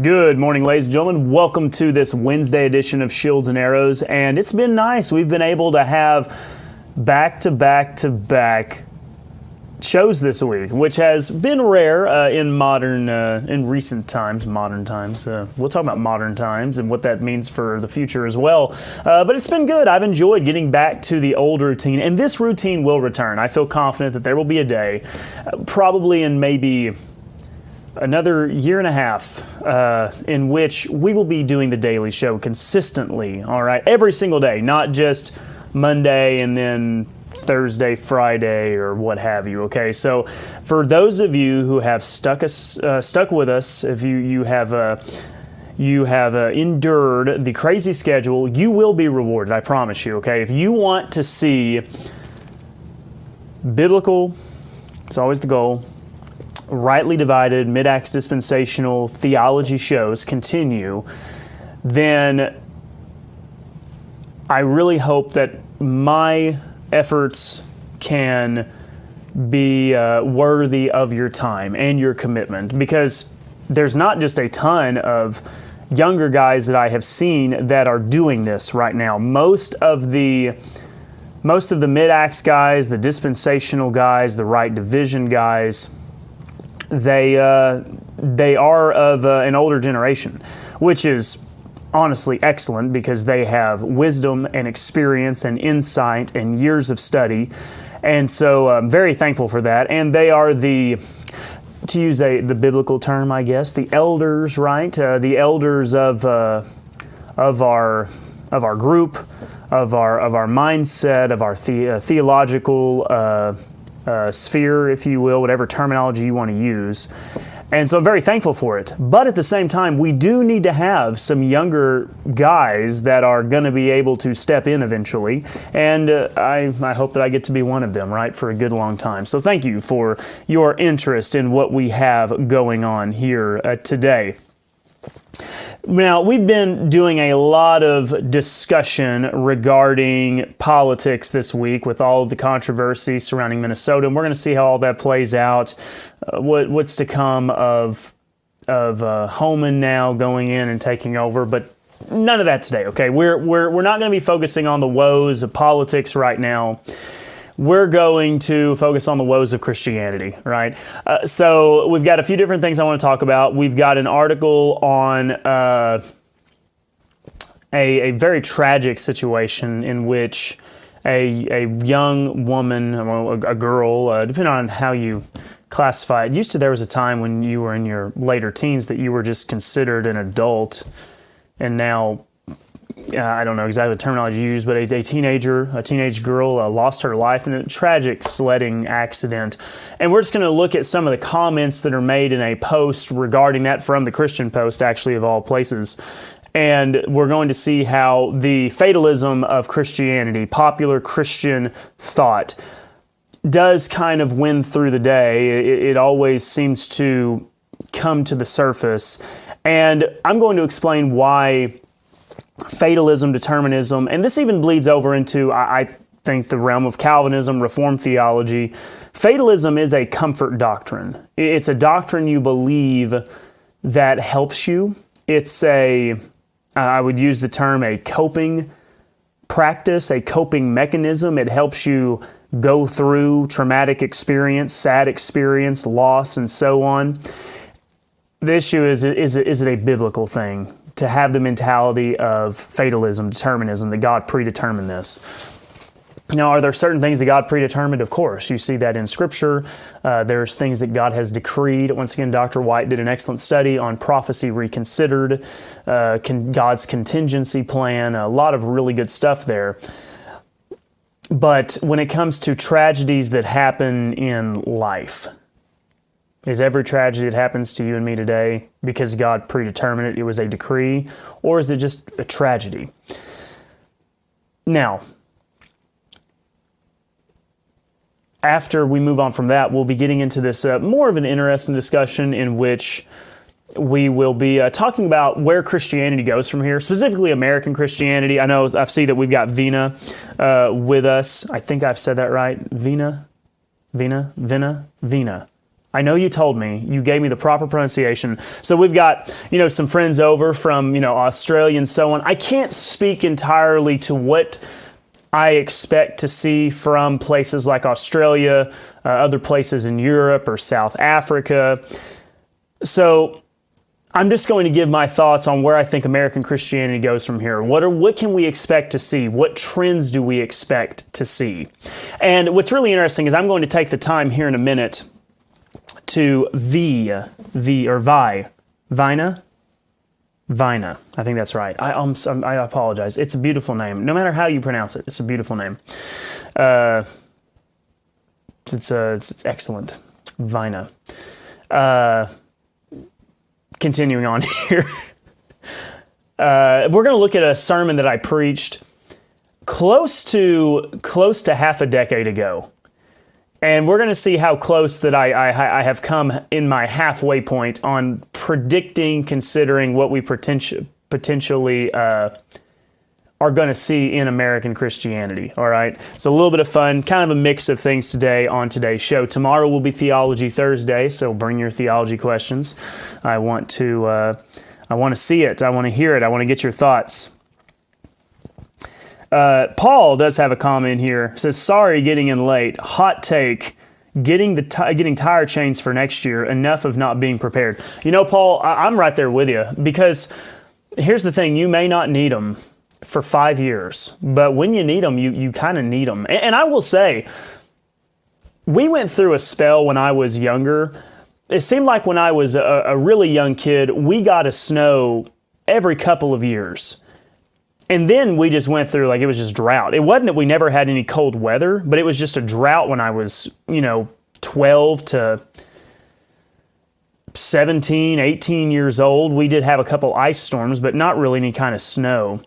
Good morning, ladies and gentlemen. Welcome to this Wednesday edition of Shields and Arrows, and it's been nice. We've been able to have back shows this week, which has been rare in recent times. Modern times. We'll talk about modern times and what that means for the future as well. But it's been good. I've enjoyed getting back to the old routine, and this routine will return. I feel confident that there will be a day, probably in maybe another year and a half, in which we will be doing the daily show consistently, all right, every single day, not just Monday and then Thursday, Friday, or what have you, okay? So for those of you who have stuck with us, if you have endured the crazy schedule, you will be rewarded, I promise you, okay? If you want to see biblical, it's always the goal, rightly divided, mid-acts dispensational theology shows continue, then I really hope that my efforts can be worthy of your time and your commitment, because there's not just a ton of younger guys that I have seen that are doing this right now. Most of the mid-acts guys, the dispensational guys, the right division guys, they are of an older generation, which is honestly excellent because they have wisdom and experience and insight and years of study. And so I'm very thankful for that. And they are to use the biblical term, I guess, the elders, right? The elders of our group, of our mindset, of our theological sphere, if you will, whatever terminology you want to use. And so I'm very thankful for it. But at the same time, we do need to have some younger guys that are going to be able to step in eventually. And I hope that I get to be one of them, right, for a good long time. So thank you for your interest in what we have going on here today. Now, we've been doing a lot of discussion regarding politics this week with all of the controversy surrounding Minnesota, and we're going to see how all that plays out, what's to come of Homan now going in and taking over, but none of that today, okay? We're not going to be focusing on the woes of politics right now. We're going to focus on the woes of Christianity, right? So we've got a few different things I want to talk about. We've got an article on a very tragic situation in which a young woman, a girl, depending on how you classify it. There was a time when you were in your later teens that you were just considered an adult, and now I don't know exactly the terminology used, but a teenage girl lost her life in a tragic sledding accident. And we're just going to look at some of the comments that are made in a post regarding that, from the Christian Post, actually, of all places. And we're going to see how the fatalism of Christianity, popular Christian thought, does kind of win through the day. It always seems to come to the surface. And I'm going to explain why fatalism, determinism, and this even bleeds over into, I think, the realm of Calvinism, Reformed theology. Fatalism is a comfort doctrine. It's a doctrine you believe that helps you. It's I would use the term, a coping practice, a coping mechanism. It helps you go through traumatic experience, sad experience, loss, and so on. The issue is it a biblical thing to have the mentality of fatalism, determinism, that God predetermined this? Now, are there certain things that God predetermined? Of course. You see that in Scripture. There's things that God has decreed. Once again, Dr. White did an excellent study on prophecy reconsidered, God's contingency plan, a lot of really good stuff there. But when it comes to tragedies that happen in life, is every tragedy that happens to you and me today because God predetermined it, it was a decree, or is it just a tragedy? Now, after we move on from that, we'll be getting into this more of an interesting discussion in which we will be talking about where Christianity goes from here, specifically American Christianity. I see that we've got Vina with us. I think I've said that right. Vina. I know you told me. You gave me the proper pronunciation. So we've got, some friends over from, Australia and so on. I can't speak entirely to what I expect to see from places like Australia, other places in Europe or South Africa. So I'm just going to give my thoughts on where I think American Christianity goes from here. What can we expect to see? What trends do we expect to see? And what's really interesting is I'm going to take the time here in a minute to Vina, I think that's right. I apologize. It's a beautiful name. No matter how you pronounce it, it's a beautiful name. It's excellent. Vina. Continuing on here. We're going to look at a sermon that I preached close to half a decade ago. And we're going to see how close that I have come in my halfway point on considering what we potentially are going to see in American Christianity. All right. So a little bit of fun, kind of a mix of things today on today's show. Tomorrow will be Theology Thursday, so bring your theology questions. I want to see it. I want to hear it. I want to get your thoughts. Paul does have a comment here. It says, sorry getting in late. Hot take. Getting tire chains for next year. Enough of not being prepared. Paul, I'm right there with you, because here's the thing. You may not need them for 5 years, but when you need them, you kind of need them. And I will say, we went through a spell when I was younger. It seemed like when I was a really young kid, we got a snow every couple of years. And then we just went through, it was just drought. It wasn't that we never had any cold weather, but it was just a drought when I was, 12 to 17, 18 years old. We did have a couple ice storms, but not really any kind of snow.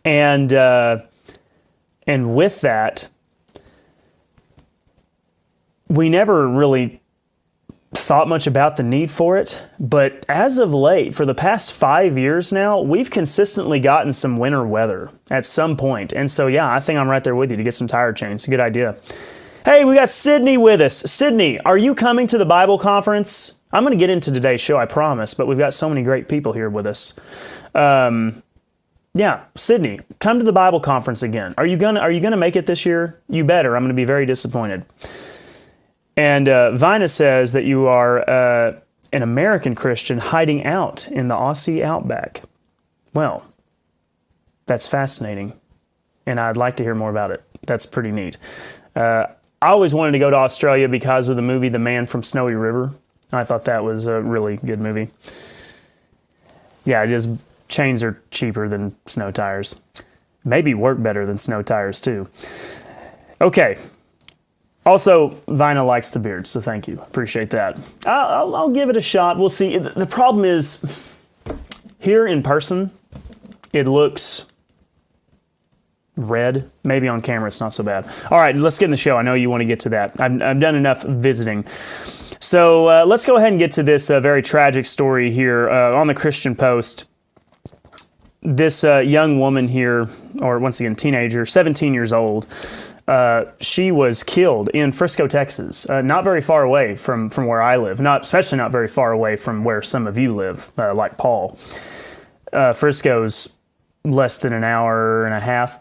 And with that, we never really thought much about the need for it, but as of late, for the past 5 years now, we've consistently gotten some winter weather at some point. And so, yeah, I think I'm right there with you to get some tire chains. Good idea. Hey, we got Sydney with us. Sydney, are you coming to the Bible conference? I'm going to get into today's show, I promise, but we've got so many great people here with us. Yeah, Sydney, come to the Bible conference again. Are you gonna make it this year? You better. I'm going to be very disappointed. And Vina says that you are an American Christian hiding out in the Aussie outback. Well, that's fascinating, and I'd like to hear more about it. That's pretty neat. I always wanted to go to Australia because of the movie The Man from Snowy River. I thought that was a really good movie. Yeah, chains are cheaper than snow tires. Maybe work better than snow tires, too. Okay. Also, Vina likes the beard, so thank you. Appreciate that. I'll give it a shot. We'll see. The problem is, here in person, it looks red. Maybe on camera it's not so bad. All right, let's get in the show. I know you want to get to that. I've done enough visiting. So let's go ahead and get to this very tragic story here on the Christian Post. This young woman here, or once again, teenager, 17 years old, she was killed in Frisco, Texas, not very far away from where I live, especially not very far away from where some of you live, like Paul. Frisco's less than an hour and a half,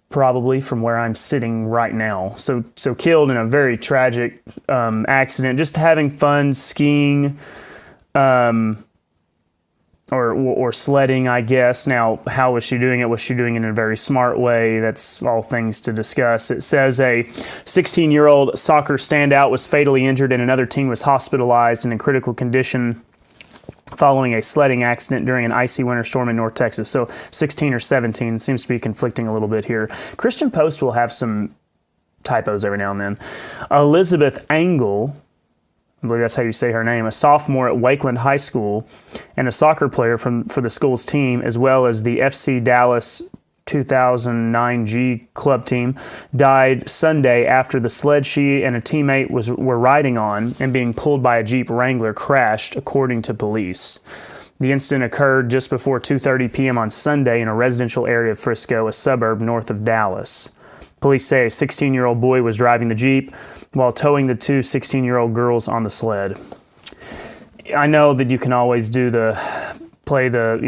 probably, from where I'm sitting right now. So killed in a very tragic accident, just having fun skiing, or sledding, I guess. Now, how was she doing it? Was she doing it in a very smart way? That's all things to discuss. It says a 16-year-old soccer standout was fatally injured and another teen was hospitalized and in critical condition following a sledding accident during an icy winter storm in North Texas. So 16 or 17 seems to be conflicting a little bit here. Christian Post will have some typos every now and then. Elizabeth Angle, I believe that's how you say her name, a sophomore at Wakeland High School and a soccer player for the school's team, as well as the FC Dallas 2009G club team, died Sunday after the sled she and a teammate were riding on and being pulled by a Jeep Wrangler crashed, according to police. The incident occurred just before 2:30 p.m. on Sunday in a residential area of Frisco, a suburb north of Dallas. Police say a 16-year-old boy was driving the Jeep while towing the two 16-year-old girls on the sled. I know that you can always play the,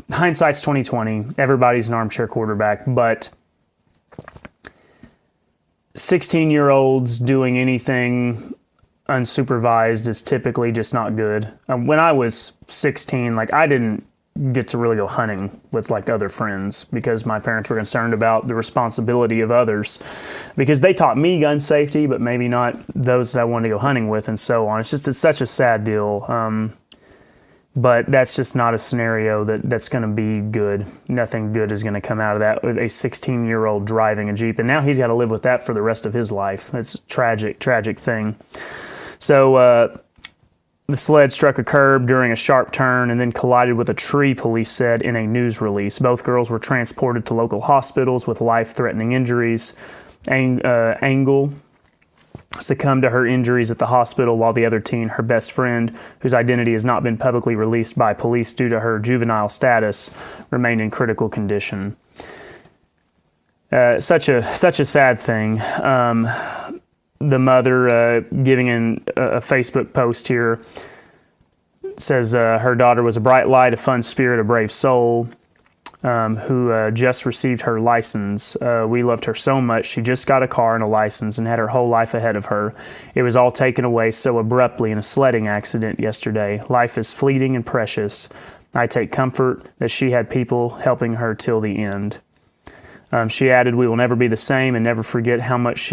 hindsight's 20/20. Everybody's an armchair quarterback, but 16-year-olds doing anything unsupervised is typically just not good. When I was 16, I didn't get to really go hunting with other friends because my parents were concerned about the responsibility of others, because they taught me gun safety, but maybe not those that I wanted to go hunting with, and so on. It's such a sad deal. But that's just not a scenario that's going to be good. Nothing good is going to come out of that with a 16-year-old driving a Jeep. And now he's got to live with that for the rest of his life. It's a tragic, tragic thing. So the sled struck a curb during a sharp turn and then collided with a tree, police said in a news release. Both girls were transported to local hospitals with life-threatening injuries. Angle succumbed to her injuries at the hospital, while the other teen, her best friend, whose identity has not been publicly released by police due to her juvenile status, remained in critical condition. Such a sad thing. The mother, giving in a Facebook post here, says her daughter was a bright light, a fun spirit, a brave soul, who just received her license. We loved her so much. She just got a car and a license and had her whole life ahead of her. It was all taken away so abruptly in a sledding accident yesterday. Life is fleeting and precious. I take comfort that she had people helping her till the end. She added, "We will never be the same and never forget how much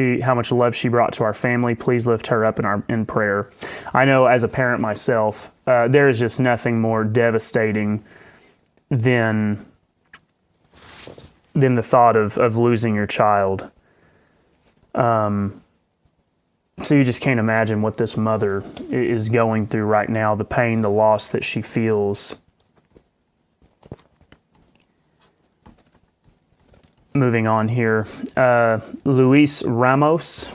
love she brought to our family. Please lift her up in prayer." I know as a parent myself, there is just nothing more devastating than the thought of losing your child. So you just can't imagine what this mother is going through right now, the pain, the loss that she feels. Moving on here, Luis Ramos,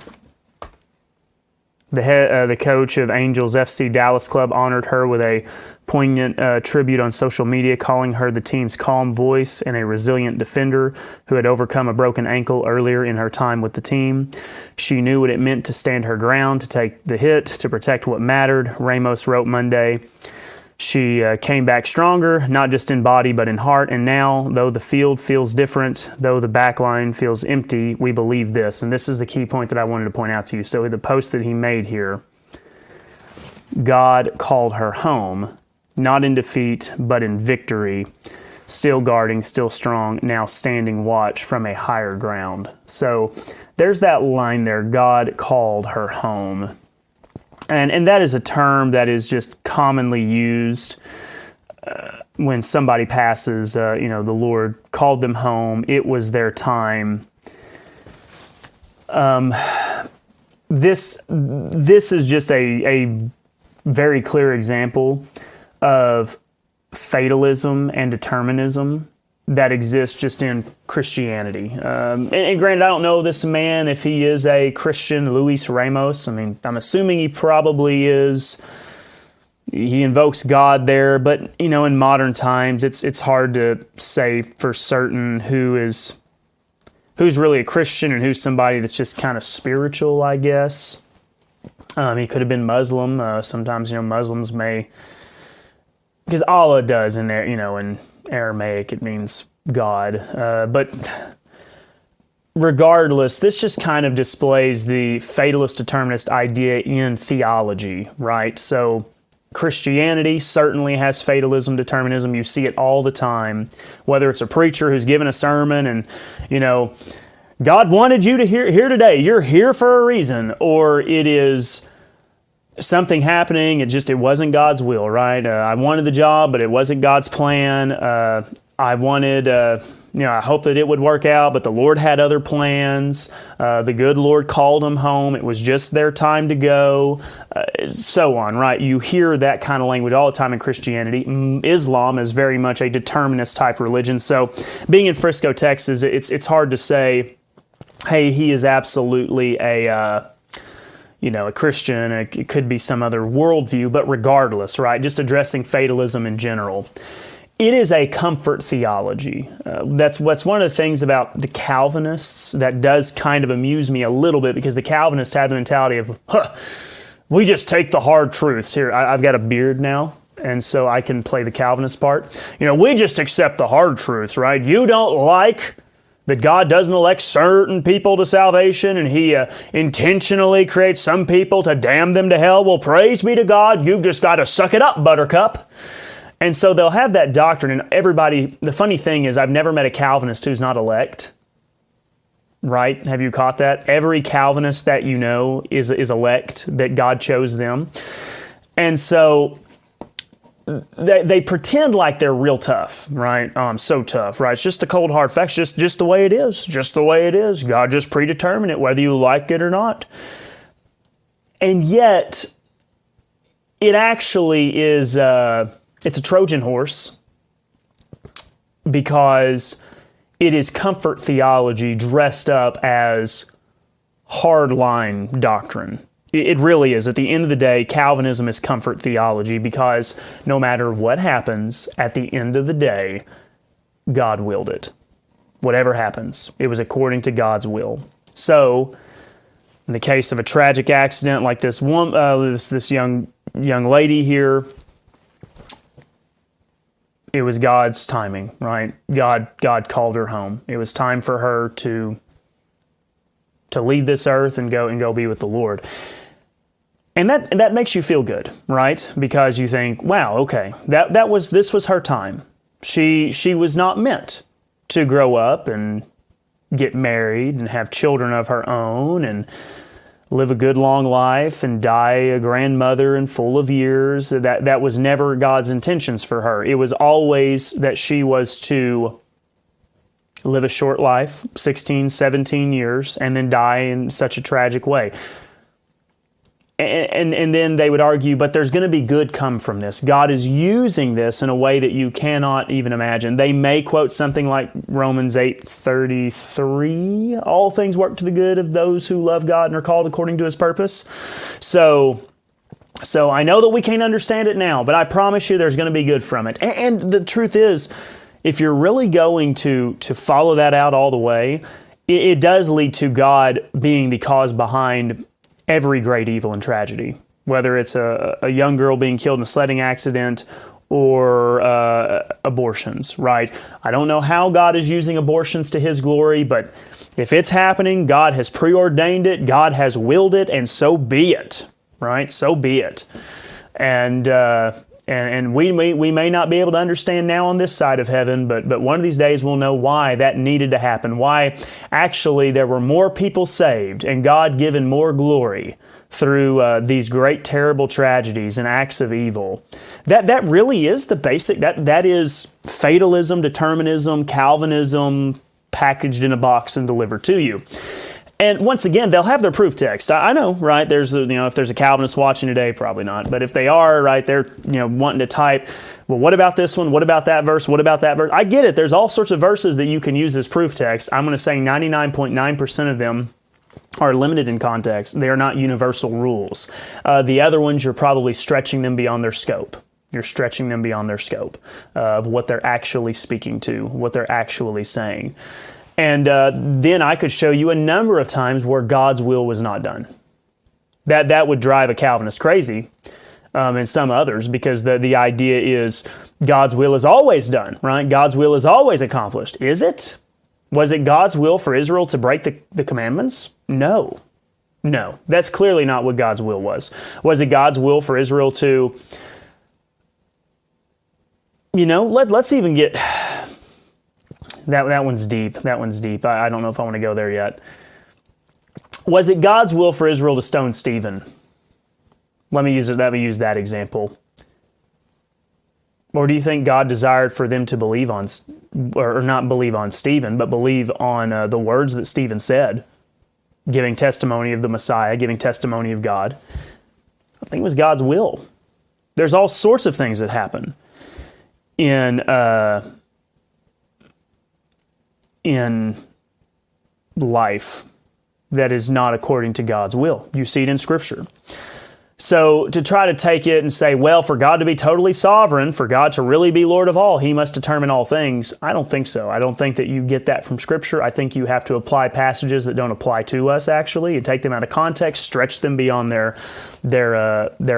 the coach of Angels FC Dallas Club, honored her with a poignant tribute on social media, calling her the team's calm voice and a resilient defender who had overcome a broken ankle earlier in her time with the team. She knew what it meant to stand her ground, to take the hit, to protect what mattered, Ramos wrote Monday. She came back stronger, not just in body but in heart, and now, though the field feels different, though the back line feels empty, we believe this. And this is the key point that I wanted to point out to you. So the post that he made here, God called her home, not in defeat, but in victory, still guarding, still strong, now standing watch from a higher ground. So there's that line there, God called her home. And that is a term that is just commonly used when somebody passes. The Lord called them home. It was their time. This is just a very clear example of fatalism and determinism that exists just in Christianity. And granted, I don't know this man, if he is a Christian, Luis Ramos. I mean, I'm assuming he probably is. He invokes God there, but, in modern times, it's hard to say for certain who's really a Christian and who's somebody that's just kind of spiritual, I guess. He could have been Muslim. Sometimes, Muslims may... Because Allah does in there, in Aramaic, it means God. But regardless, this just kind of displays the fatalist determinist idea in theology, right? So Christianity certainly has fatalism, determinism. You see it all the time, whether it's a preacher who's giving a sermon and, God wanted you to here today. You're here for a reason. Or it is something happening, it wasn't God's will, right? I wanted the job, but it wasn't God's plan. I wanted, I hope that it would work out, but the Lord had other plans. The good Lord called them home. It was just their time to go, so on, right? You hear that kind of language all the time in Christianity. Islam is very much a determinist type religion. So being in Frisco, Texas, it's hard to say, hey, he is absolutely a Christian. It could be some other worldview, but regardless, right? Just addressing fatalism in general. it is a comfort theology. That's one of the things about the Calvinists that does kind of amuse me a little bit, because the Calvinists have the mentality of, we just take the hard truths. Here, I've got a beard now, and so I can play the Calvinist part. We just accept the hard truths, right? You don't like that God doesn't elect certain people to salvation, and He intentionally creates some people to damn them to hell. Well, praise be to God, you've just got to suck it up, buttercup. And so they'll have that doctrine, and everybody, the funny thing is, I've never met a Calvinist who's not elect. Right? Have you caught that? Every Calvinist that you know is elect, that God chose them. And so they pretend like they're real tough, right? Oh, I'm so tough, right? It's just the cold hard facts, just the way it is. Just the way it is. God just predetermined it, whether you like it or not. And yet, it actually is, it's a Trojan horse, because it is comfort theology dressed up as hardline doctrine. It really is. At the end of the day, Calvinism is comfort theology, because no matter what happens, at the end of the day, God willed it. Whatever happens, it was according to God's will. So, in the case of a tragic accident like this this young lady here, it was God's timing, right? God called her home. It was time for her to leave this earth and go be with the Lord. And that makes you feel good, right? Because you think, wow, okay, this was her time. She was not meant to grow up and get married and have children of her own and live a good long life and die a grandmother and full of years. That was never God's intentions for her. It was always that she was to live a short life, 16, 17 years, and then die in such a tragic way. And then they would argue, but there's going to be good come from this. God is using this in a way that you cannot even imagine. They may quote something like Romans 8:33, all things work to the good of those who love God and are called according to His purpose. So I know that we can't understand it now, but I promise you there's going to be good from it. And the truth is, if you're really going to follow that out all the way, it does lead to God being the cause behind every great evil and tragedy, whether it's a young girl being killed in a sledding accident or abortions, right? I don't know how God is using abortions to His glory, but if it's happening, God has preordained it, God has willed it, and so be it, right? So be it. And we may not be able to understand now on this side of heaven, but one of these days we'll know why that needed to happen, why actually there were more people saved and God given more glory through these great terrible tragedies and acts of evil. That really is the basic, that is fatalism, determinism, Calvinism packaged in a box and delivered to you. And once again, they'll have their proof text. I know, right? There's, if there's a Calvinist watching today, probably not. But if they are, right, they're, wanting to type, well, what about this one? What about that verse? What about that verse? I get it. There's all sorts of verses that you can use as proof text. I'm going to say 99.9% of them are limited in context. They are not universal rules. The other ones, you're probably stretching them beyond their scope. You're stretching them beyond their scope of what they're actually speaking to, what they're actually saying. And then I could show you a number of times where God's will was not done. That would drive a Calvinist crazy, and some others, because the idea is God's will is always done, right? God's will is always accomplished. Is it? Was it God's will for Israel to break the commandments? No. That's clearly not what God's will was. Was it God's will for Israel to, let's even get... That one's deep. I don't know if I want to go there yet. Was it God's will for Israel to stone Stephen? Let me use that example. Or do you think God desired for them to believe on, or not believe on Stephen, but believe on the words that Stephen said, giving testimony of the Messiah, giving testimony of God? I think it was God's will. There's all sorts of things that happen in life that is not according to God's will. You see it in Scripture. So to try to take it and say, well, for God to be totally sovereign, for God to really be Lord of all, he must determine all things, I don't think so. I don't think that you get that from Scripture. I think you have to apply passages that don't apply to us, actually, and take them out of context, stretch them beyond their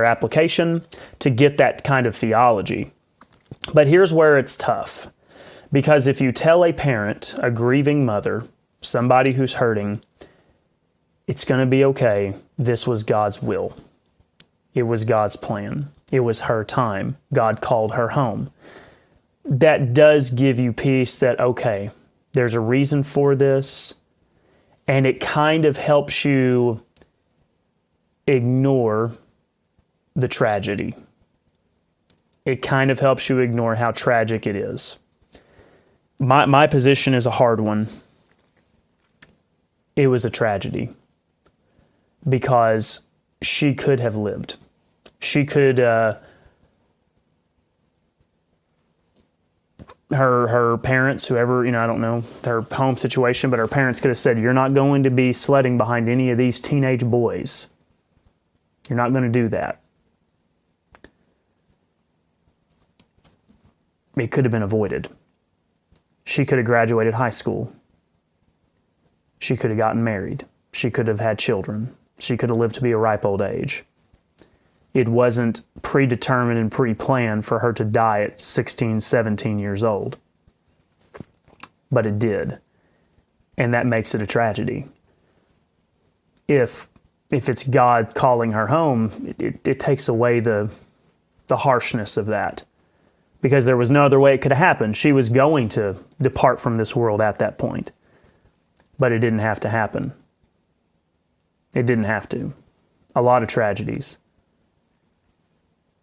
application to get that kind of theology. But here's where it's tough. Because if you tell a parent, a grieving mother, somebody who's hurting, it's going to be okay, this was God's will. It was God's plan. It was her time. God called her home. That does give you peace that, okay, there's a reason for this, and it kind of helps you ignore the tragedy. It kind of helps you ignore how tragic it is. My position is a hard one. It was a tragedy because she could have lived. She could, her parents, whoever, I don't know their home situation, but her parents could have said, you're not going to be sledding behind any of these teenage boys. You're not going to do that. It could have been avoided. She could have graduated high school. She could have gotten married. She could have had children. She could have lived to be a ripe old age. It wasn't predetermined and pre-planned for her to die at 16, 17 years old. But it did. And that makes it a tragedy. If it's God calling her home, it takes away the harshness of that. Because there was no other way it could have happened. She was going to depart from this world at that point. But it didn't have to happen. It didn't have to. A lot of tragedies.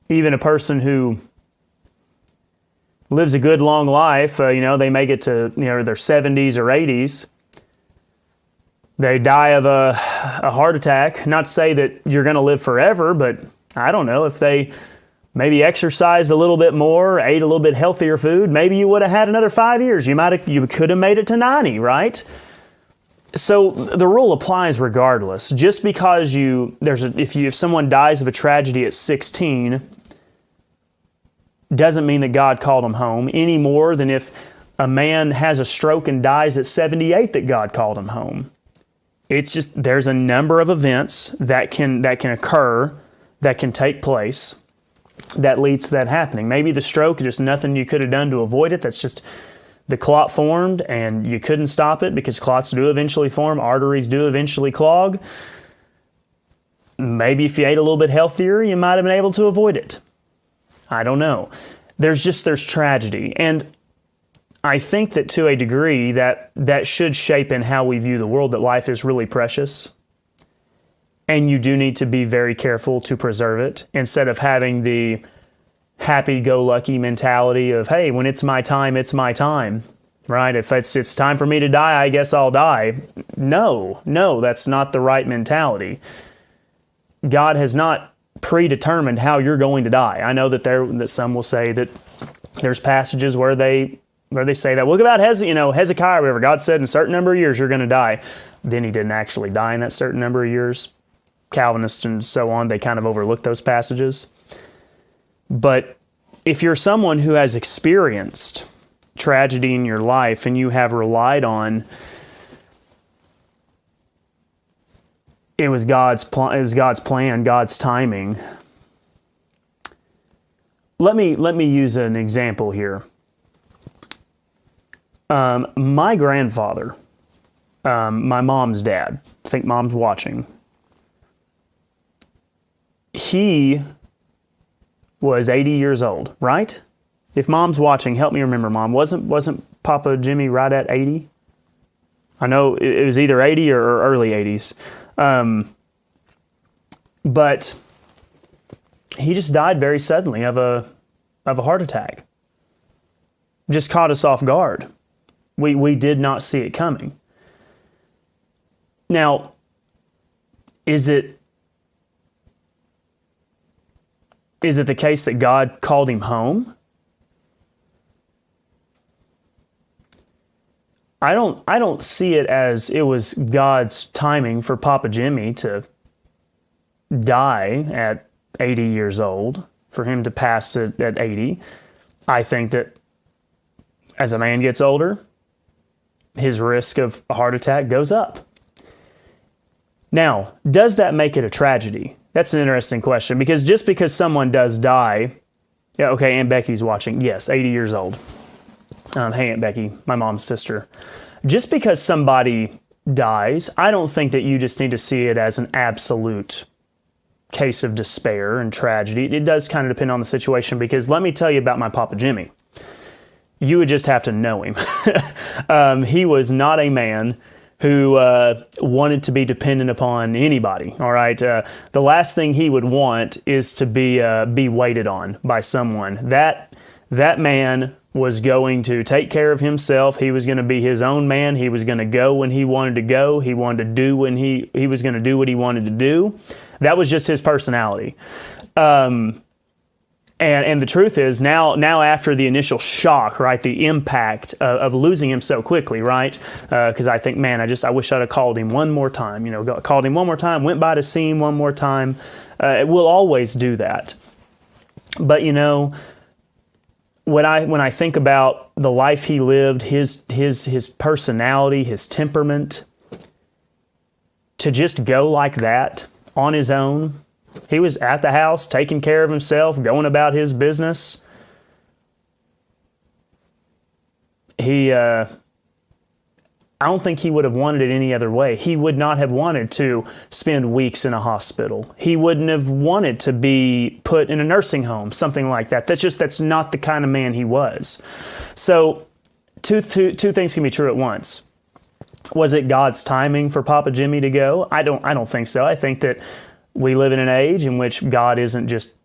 Even a person who lives a good long life, they make it to their 70s or 80s. They die of a heart attack. Not to say that you're going to live forever, but I don't know, if they maybe exercised a little bit more, ate a little bit healthier food, maybe you would have had another 5 years. You could have made it to 90, right? So the rule applies regardless. Just because if someone dies of a tragedy at 16, doesn't mean that God called him home any more than if a man has a stroke and dies at 78 that God called him home. It's just, there's a number of events that can occur, that can take place, that leads to that happening. Maybe the stroke is just nothing you could have done to avoid it. That's just the clot formed and you couldn't stop it because clots do eventually form, arteries do eventually clog. Maybe if you ate a little bit healthier, you might have been able to avoid it. I don't know. There's tragedy. And I think that to a degree that should shape in how we view the world, that life is really precious. And you do need to be very careful to preserve it instead of having the happy-go-lucky mentality of, hey, when it's my time, right? If it's time for me to die, I guess I'll die. No, that's not the right mentality. God has not predetermined how you're going to die. I know that some will say that there's passages where they say that. Look about Hezekiah, wherever God said in a certain number of years you're going to die. Then he didn't actually die in that certain number of years. Calvinists and so on, they kind of overlook those passages. But if you're someone who has experienced tragedy in your life and you have relied on it was God's plan, God's timing. Let me use an example here. My grandfather, my mom's dad, I think mom's watching. He was 80 years old, right? If mom's watching, help me remember, Mom. Wasn't Papa Jimmy right at 80? I know it was either 80 or early 80s. But he just died very suddenly of a heart attack. Just caught us off guard. We did not see it coming. Now, is it the case that God called him home? I don't see it as it was God's timing for Papa Jimmy to die at 80 years old, for him to pass it at 80. I think that as a man gets older, his risk of a heart attack goes up. Now, does that make it a tragedy? That's an interesting question, because just because someone does die, yeah, okay, Aunt Becky's watching. Yes, 80 years old. Hey, Aunt Becky, my mom's sister. Just because somebody dies, I don't think that you just need to see it as an absolute case of despair and tragedy. It does kind of depend on the situation, because let me tell you about my Papa Jimmy. You would just have to know him. He was not a man who wanted to be dependent upon anybody. All right, the last thing he would want is to be waited on by someone. That man was going to take care of himself. He was going to be his own man. He was going to go when he wanted to go. He wanted to do when he was going to do what he wanted to do. That was just his personality. And the truth is, now after the initial shock, right, the impact of losing him so quickly, right? Because I think, man, I wish I'd have called him one more time. Called him one more time, went by to see him one more time. We'll always do that. But when I think about the life he lived, his personality, his temperament, to just go like that on his own. He was at the house, taking care of himself, going about his business. I don't think he would have wanted it any other way. He would not have wanted to spend weeks in a hospital. He wouldn't have wanted to be put in a nursing home, something like that. That's not the kind of man he was. So two things can be true at once. Was it God's timing for Papa Jimmy to go? I don't think so. I think that we live in an age in which God isn't just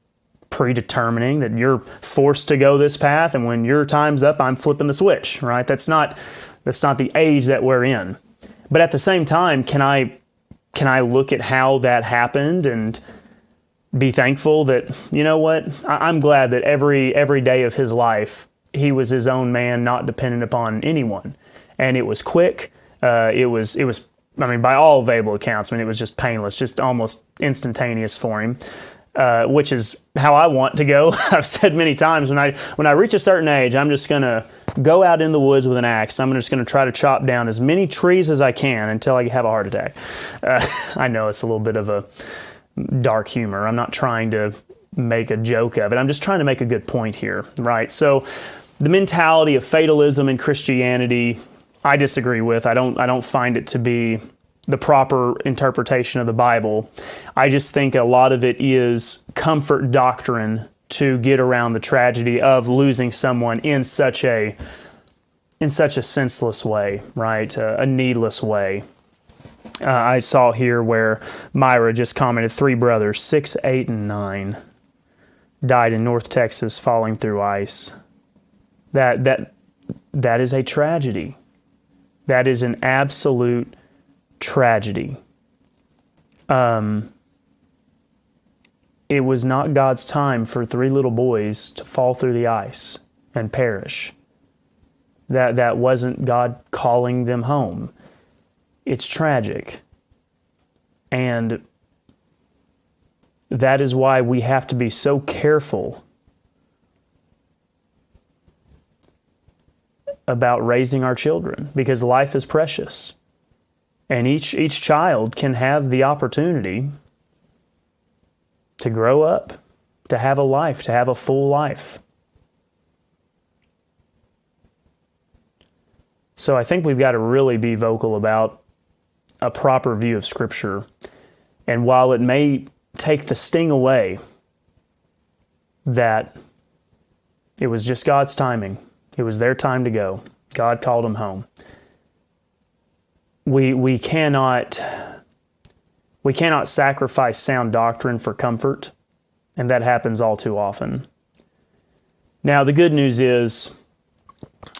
predetermining that you're forced to go this path, and when your time's up, I'm flipping the switch, right? That's not the age that we're in. But at the same time, can I look at how that happened and be thankful that, you know what, I'm glad that every day of his life, he was his own man, not dependent upon anyone. And it was quick. It was, by all available accounts, it was just painless, just almost instantaneous for him. Which is how I want to go. I've said many times, when I reach a certain age, I'm just going to go out in the woods with an axe. I'm just going to try to chop down as many trees as I can until I have a heart attack. I know it's a little bit of a dark humor. I'm not trying to make a joke of it. I'm just trying to make a good point here, right? So the mentality of fatalism in Christianity, I disagree with. I don't find it to be the proper interpretation of the Bible. I just think a lot of it is comfort doctrine to get around the tragedy of losing someone in such a senseless way, right? A needless way. I saw here where Myra just commented, 3 brothers, 6, 8, and 9, died in North Texas falling through ice. That is a tragedy. That is an absolute tragedy. It was not God's time for 3 little boys to fall through the ice and perish. That wasn't God calling them home. It's tragic. And that is why we have to be so careful about raising our children, because life is precious. And each child can have the opportunity to grow up, to have a life, to have a full life. So I think we've got to really be vocal about a proper view of Scripture. And while it may take the sting away that it was just God's timing, it was their time to go, God called them home, we cannot sacrifice sound doctrine for comfort, and that happens all too often. Now, the good news is,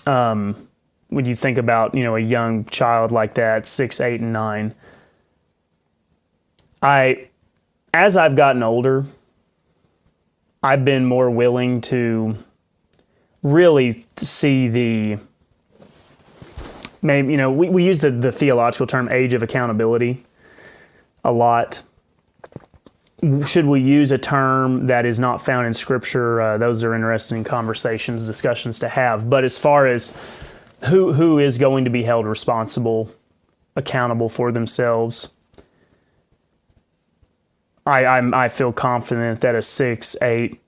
when you think about, a young child like that, 6, 8, and 9, as I've gotten older, I've been more willing to really see we use the theological term age of accountability a lot. should we use a term that is not found in Scripture? Those are interesting conversations, discussions to have. But as far as who is going to be held responsible, accountable for themselves, I feel confident that a 6, 8,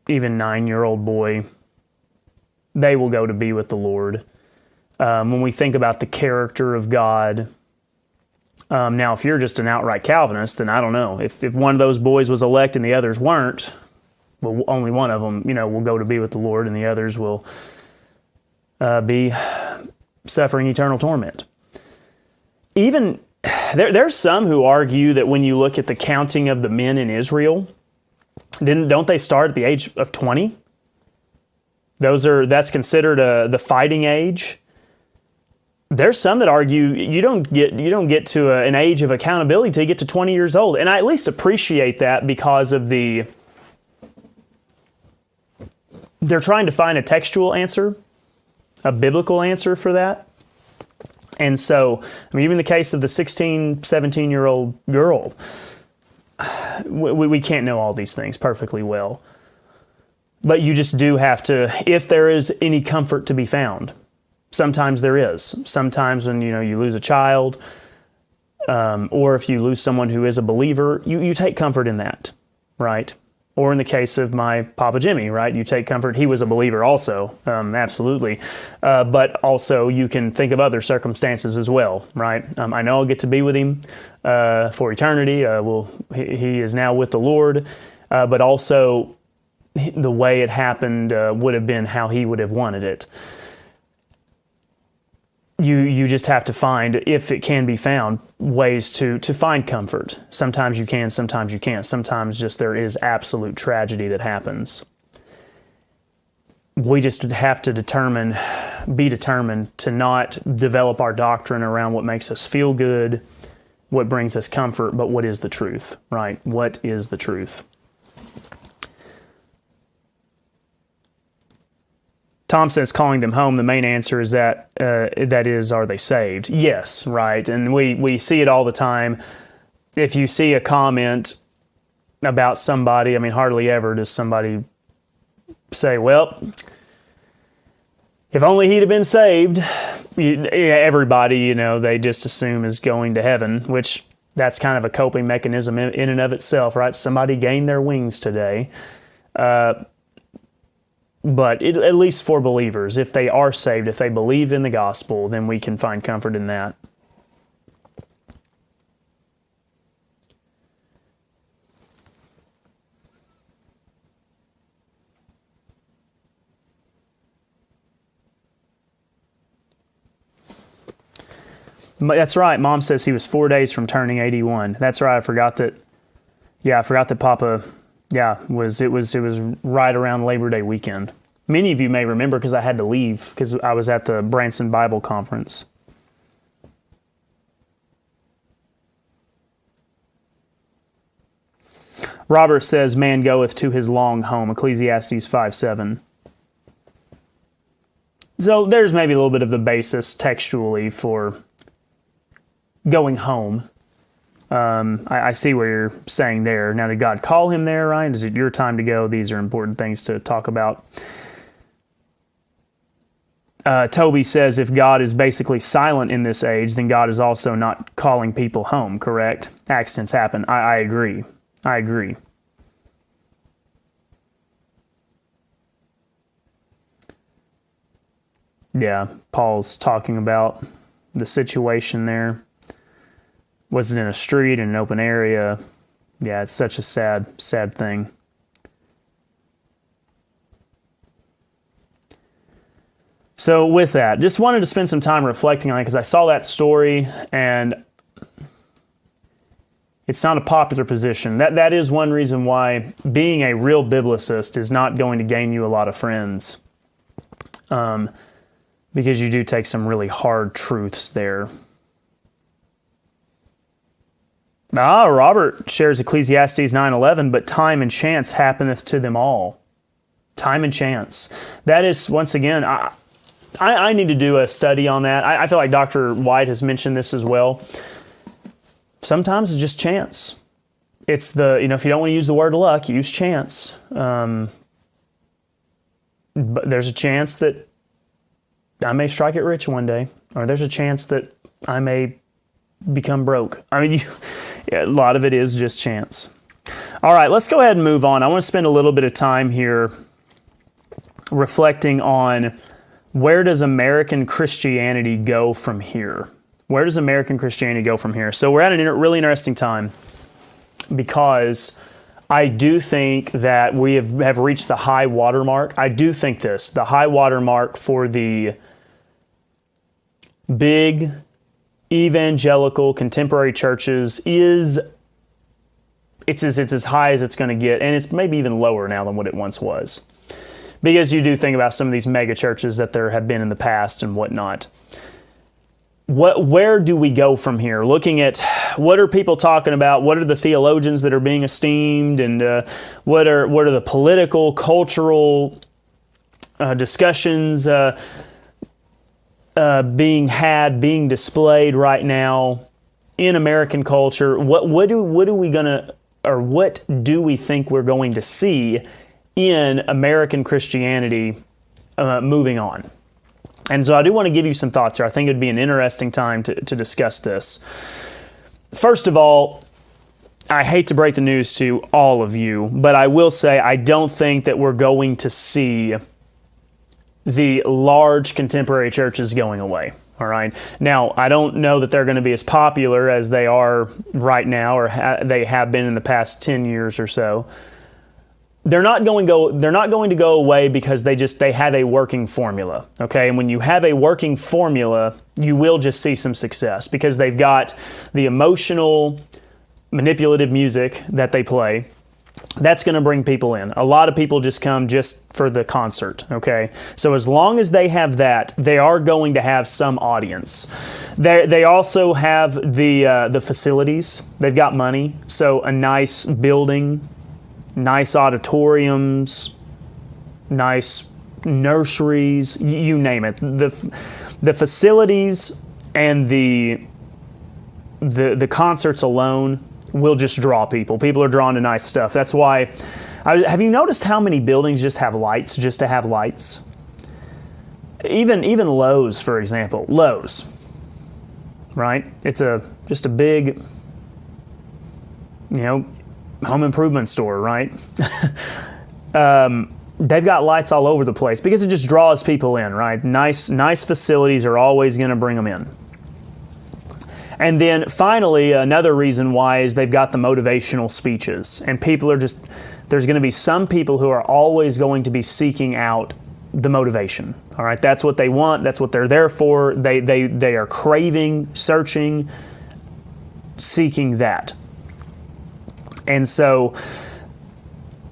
even 9-year-old boy, they will go to be with the Lord. When we think about the character of God, now if you're just an outright Calvinist, then I don't know. If one of those boys was elect and the others weren't, well, only one of them, will go to be with the Lord, and the others will be suffering eternal torment. Even there's some who argue that when you look at the counting of the men in Israel, don't they start at the age of 20? That's considered the fighting age. There's some that argue you don't get to an age of accountability till you get to 20 years old, and I at least appreciate that because of they're trying to find a textual answer, a biblical answer for that. And so, even the case of the 16, 17-year-old girl, we can't know all these things perfectly well. But you just do have to, if there is any comfort to be found. Sometimes there is. Sometimes when, you lose a child, or if you lose someone who is a believer, you take comfort in that, right? Or in the case of my Papa Jimmy, right? You take comfort. He was a believer also, absolutely. But also you can think of other circumstances as well, right? I know I'll get to be with him for eternity. He is now with the Lord. But also the way it happened would have been how he would have wanted it. You just have to find, if it can be found, ways to find comfort. Sometimes you can, sometimes you can't. Sometimes just there is absolute tragedy that happens. We just have to be determined to not develop our doctrine around what makes us feel good, what brings us comfort, but what is the truth, right? What is the truth? Tom says calling them home, the main answer is that is, are they saved? Yes, right. And we see it all the time. If you see a comment about somebody, hardly ever does somebody say, well, if only he'd have been saved. Everybody, they just assume is going to heaven, which that's kind of a coping mechanism in and of itself, right? Somebody gained their wings today. But at least for believers, if they are saved, if they believe in the gospel, then we can find comfort in that. That's right. Mom says he was 4 days from turning 81. That's right. I forgot that Papa... Yeah, it was right around Labor Day weekend. Many of you may remember because I had to leave because I was at the Branson Bible Conference. Robert says, man goeth to his long home, Ecclesiastes 5:7. So there's maybe a little bit of the basis textually for going home. I see what you're saying there. Now, did God call him there, Ryan? Is it your time to go? These are important things to talk about. Toby says, if God is basically silent in this age, then God is also not calling people home, correct? Accidents happen. I agree. Yeah, Paul's talking about the situation there. Was it in a street, in an open area? Yeah, it's such a sad thing. So with that, just wanted to spend some time reflecting on it because I saw that story and it's not a popular position. That is one reason why being a real biblicist is not going to gain you a lot of friends. Because you do take some really hard truths there. Robert shares Ecclesiastes 9:11, but time and chance happeneth to them all. Time and chance. That is, once again, I need to do a study on that. I feel like Dr. White has mentioned this as well. Sometimes it's just chance. It's the, if you don't want to use the word luck, use chance. But there's a chance that I may strike it rich one day, or there's a chance that I may become broke. I mean, a lot of it is just chance. All right, let's go ahead and move on. I want to spend a little bit of time here reflecting on where does American Christianity go from here? Where does American Christianity go from here? So we're at a really interesting time, because I do think that we have reached the high watermark. I do think the high watermark for the big evangelical contemporary churches it's as high as it's going to get, and it's maybe even lower now than what it once was. Because you do think about some of these mega churches that there have been in the past and whatnot. Where do we go from here? Looking at what are people talking about? What are the theologians that are being esteemed? And what are the political, cultural discussions being displayed right now in American culture? What do we think we're going to see in American Christianity moving on? And so I do want to give you some thoughts here. I think it would be an interesting time to discuss this. First of all, I hate to break the news to all of you, but I will say I don't think that we're going to see the large contemporary churches going away. All right. Now, I don't know that they're going to be as popular as they are right now, or they have been in the past 10 years or so. They're not going to go away because they have a working formula. Okay. And when you have a working formula, you will just see some success, because they've got the emotional, manipulative music that they play. That's going to bring people in. A lot of people just come just for the concert, okay? So as long as they have that, they are going to have some audience. They also have the facilities. They've got money, so a nice building, nice auditoriums, nice nurseries, you name it. The facilities and the concerts alone will just draw people. People are drawn to nice stuff. That's why, have you noticed how many buildings just have lights, just to have lights? Even Lowe's, for example. Lowe's, right? It's just a big, home improvement store, right? They've got lights all over the place because it just draws people in, right? Nice facilities are always going to bring them in. And then finally, another reason why is they've got the motivational speeches. And people are there's going to be some people who are always going to be seeking out the motivation. All right, that's what they want. That's what they're there for. They are craving, searching, seeking that. And so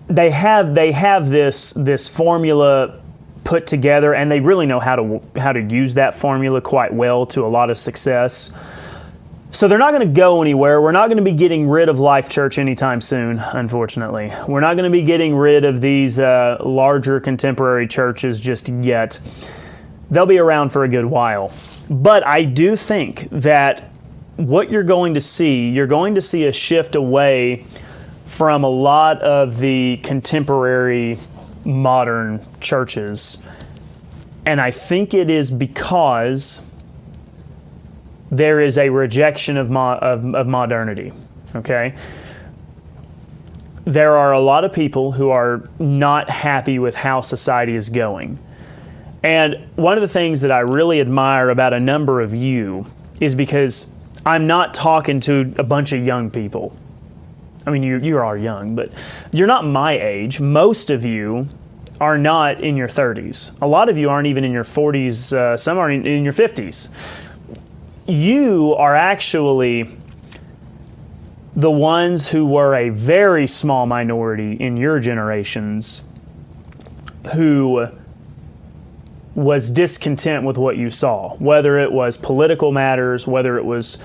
they have this formula put together, and they really know how to use that formula quite well to a lot of success. So they're not going to go anywhere. We're not going to be getting rid of Life Church anytime soon, unfortunately. We're not going to be getting rid of these larger contemporary churches just yet. They'll be around for a good while. But I do think that what you're going to see a shift away from a lot of the contemporary modern churches. And I think it is because there is a rejection of modernity, okay? There are a lot of people who are not happy with how society is going. And one of the things that I really admire about a number of you is because I'm not talking to a bunch of young people. I mean, you are young, but you're not my age. Most of you are not in your 30s. A lot of you aren't even in your 40s. Some are in your 50s. You are actually the ones who were a very small minority in your generations who was discontent with what you saw, whether it was political matters, whether it was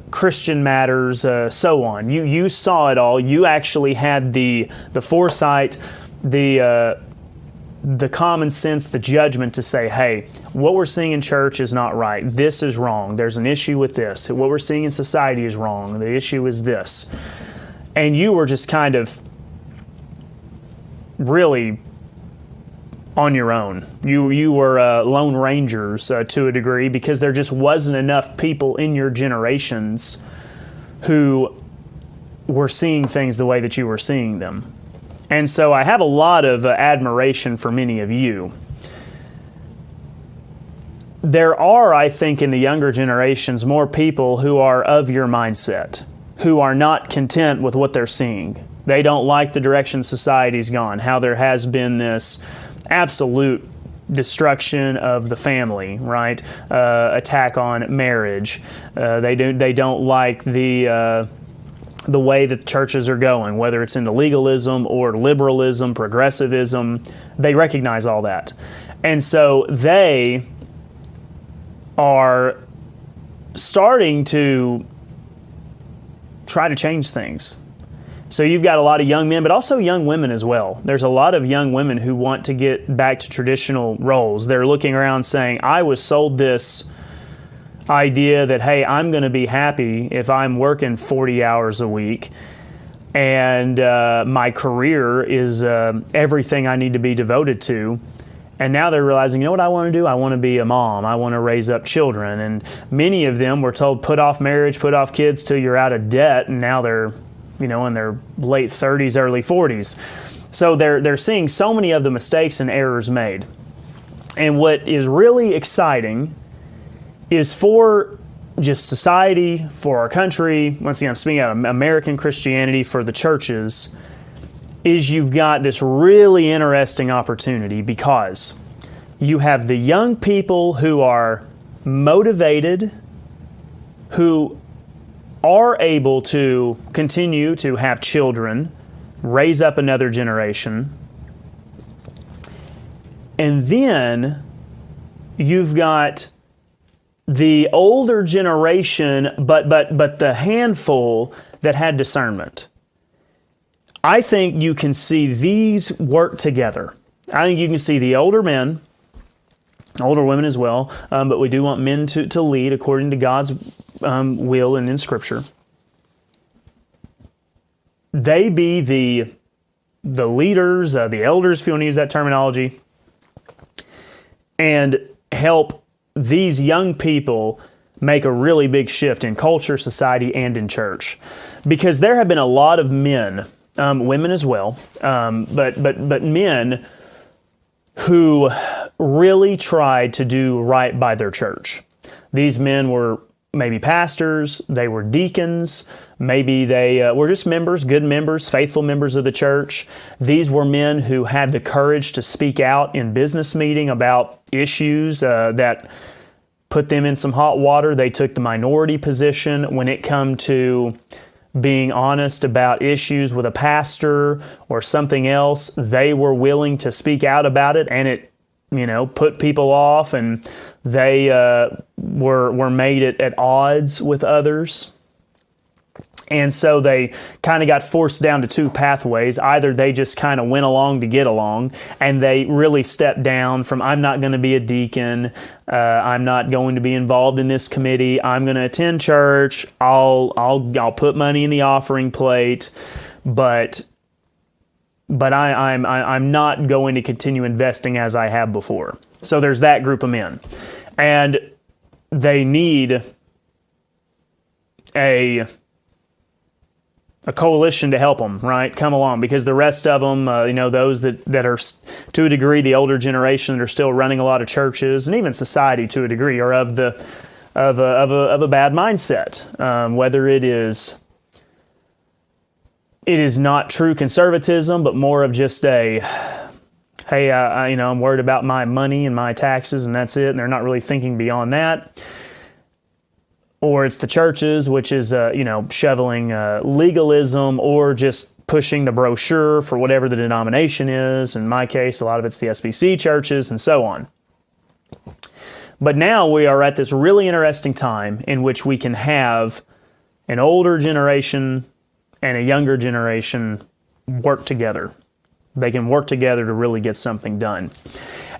Christian matters, so on. You saw it all. You actually had the foresight, the common sense, the judgment to say, hey, what we're seeing in church is not right. This is wrong. There's an issue with this. What we're seeing in society is wrong. The issue is this. and you were just kind of really on your own. You were lone rangers to a degree, because there just wasn't enough people in your generations who were seeing things the way that you were seeing them. And so I have a lot of admiration for many of you. There are, I think, in the younger generations, more people who are of your mindset, who are not content with what they're seeing. They don't like the direction society's gone, how there has been this absolute destruction of the family, right? Attack on marriage. They don't like the way that churches are going, whether it's into legalism or liberalism, progressivism. They recognize all that. And so they are starting to try to change things. So you've got a lot of young men, but also young women as well. There's a lot of young women who want to get back to traditional roles. They're looking around saying, I was sold this idea that, hey, I'm going to be happy if I'm working 40 hours a week, and my career is everything I need to be devoted to. And now they're realizing, you know what I want to do? I want to be a mom. I want to raise up children. And many of them were told, put off marriage, put off kids till you're out of debt. And now they're, in their late 30s, early 40s. So they're seeing so many of the mistakes and errors made. And what is really exciting is for just society, for our country, once again, I'm speaking out of American Christianity, for the churches, is you've got this really interesting opportunity, because you have the young people who are motivated, who are able to continue to have children, raise up another generation. And then you've got the older generation, but the handful that had discernment. I think you can see these work together. I think you can see the older men, older women as well, but we do want men to lead according to God's will and in Scripture. They be the leaders, the elders, if you want to use that terminology, and help these young people make a really big shift in culture, society, and in church. Because there have been a lot of men, women as well, but men who really tried to do right by their church. These men were maybe pastors, they were deacons, maybe they were just members, good members, faithful members of the church. These were men who had the courage to speak out in business meeting about issues that put them in some hot water. They took the minority position when it come to being honest about issues with a pastor or something else. They were willing to speak out about it, and it, put people off, and they were made at odds with others. And so they kind of got forced down to two pathways. Either they just kind of went along to get along, and they really stepped down from, I'm not going to be a deacon, I'm not going to be involved in this committee, I'm going to attend church, I'll put money in the offering plate, but I'm not going to continue investing as I have before. So there's that group of men, and they need a coalition to help them, right? Come along, because the rest of them, those that are, to a degree, the older generation that are still running a lot of churches, and even society to a degree, are of a bad mindset. Whether it is not true conservatism, but more of just a, hey, I'm worried about my money and my taxes, and that's it. And they're not really thinking beyond that. Or it's the churches, which is, shoveling legalism, or just pushing the brochure for whatever the denomination is. In my case, a lot of it's the SBC churches and so on. But now we are at this really interesting time in which we can have an older generation and a younger generation work together. They can work together to really get something done.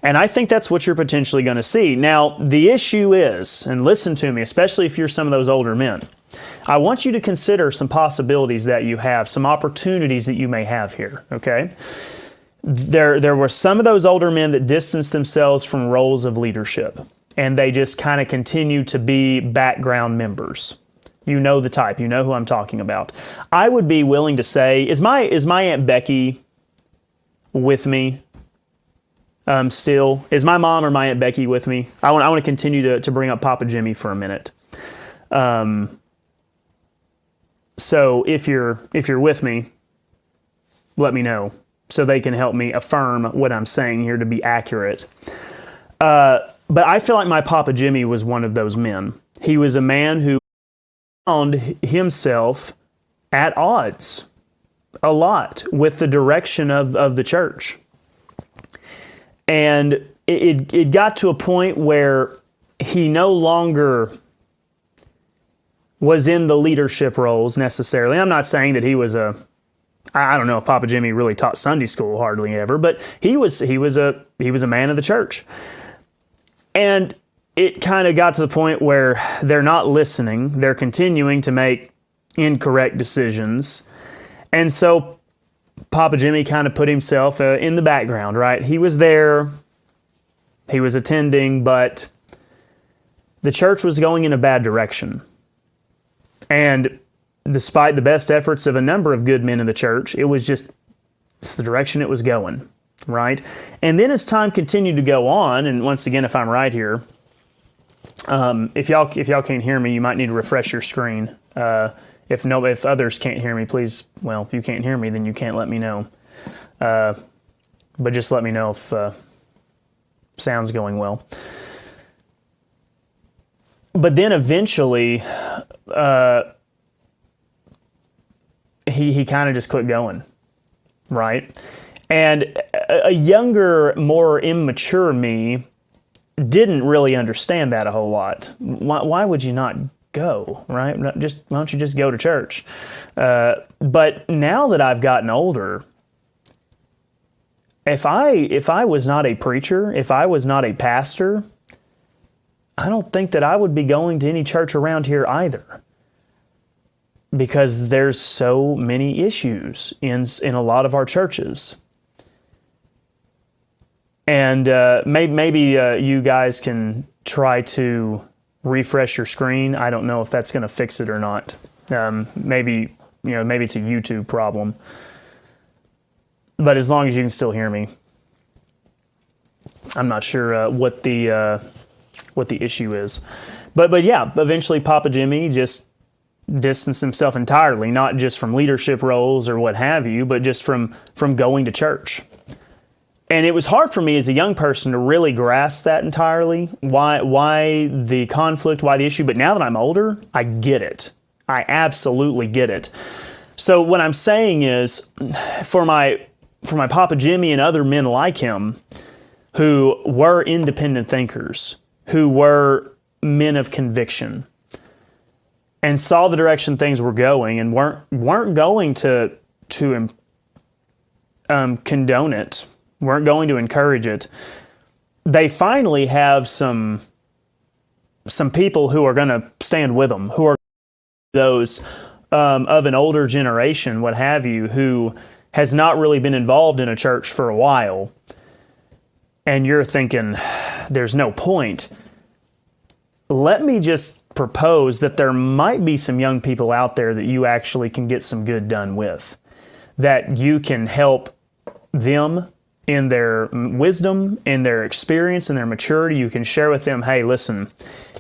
And I think that's what you're potentially going to see. Now, the issue is, and listen to me, especially if you're some of those older men, I want you to consider some possibilities that you have, some opportunities that you may have here, okay? There were some of those older men that distanced themselves from roles of leadership, and they just kind of continue to be background members. You know the type. You know who I'm talking about. I would be willing to say, is my Aunt Becky with me still? Is my mom or my Aunt Becky with me? I want to continue to bring up Papa Jimmy for a minute. So if you're with me, let me know so they can help me affirm what I'm saying here to be accurate. But I feel like my Papa Jimmy was one of those men. He was a man who found himself at odds a lot with the direction of the church. And it got to a point where he no longer was in the leadership roles necessarily. I'm not saying that he was I don't know if Papa Jimmy really taught Sunday school hardly ever, but he was a man of the church. And it kind of got to the point where they're not listening. They're continuing to make incorrect decisions. And so Papa Jimmy kind of put himself in the background, right? He was there, he was attending, but the church was going in a bad direction. And despite the best efforts of a number of good men in the church, it's the direction it was going, right? And then as time continued to go on, and once again, if I'm right here, if y'all can't hear me, you might need to refresh your screen. If others can't hear me, please, well, if you can't hear me, then you can't let me know. But just let me know if sound's going well. But then eventually, he kind of just quit going, right? And a younger, more immature me didn't really understand that a whole lot. Why would you not go, right? Why don't you just go to church? But now that I've gotten older, if I was not a preacher, if I was not a pastor, I don't think that I would be going to any church around here either. Because there's so many issues in a lot of our churches. And maybe you guys can try to refresh your screen. I don't know if that's going to fix it or not. Maybe it's a YouTube problem. But as long as you can still hear me, I'm not sure what the issue is. But yeah, eventually Papa Jimmy just distanced himself entirely, not just from leadership roles or what have you, but just from going to church. And it was hard for me as a young person to really grasp that entirely, why the conflict, why the issue. But now that I'm older, I get it. I absolutely get it. So what I'm saying is, for my Papa Jimmy and other men like him who were independent thinkers, who were men of conviction, and saw the direction things were going and weren't going to condone it, weren't going to encourage it, they finally have some people who are going to stand with them, who are those of an older generation, what have you, who has not really been involved in a church for a while. And you're thinking, there's no point. Let me just propose that there might be some young people out there that you actually can get some good done with, that you can help them in their wisdom, in their experience, in their maturity. You can share with them, hey, listen,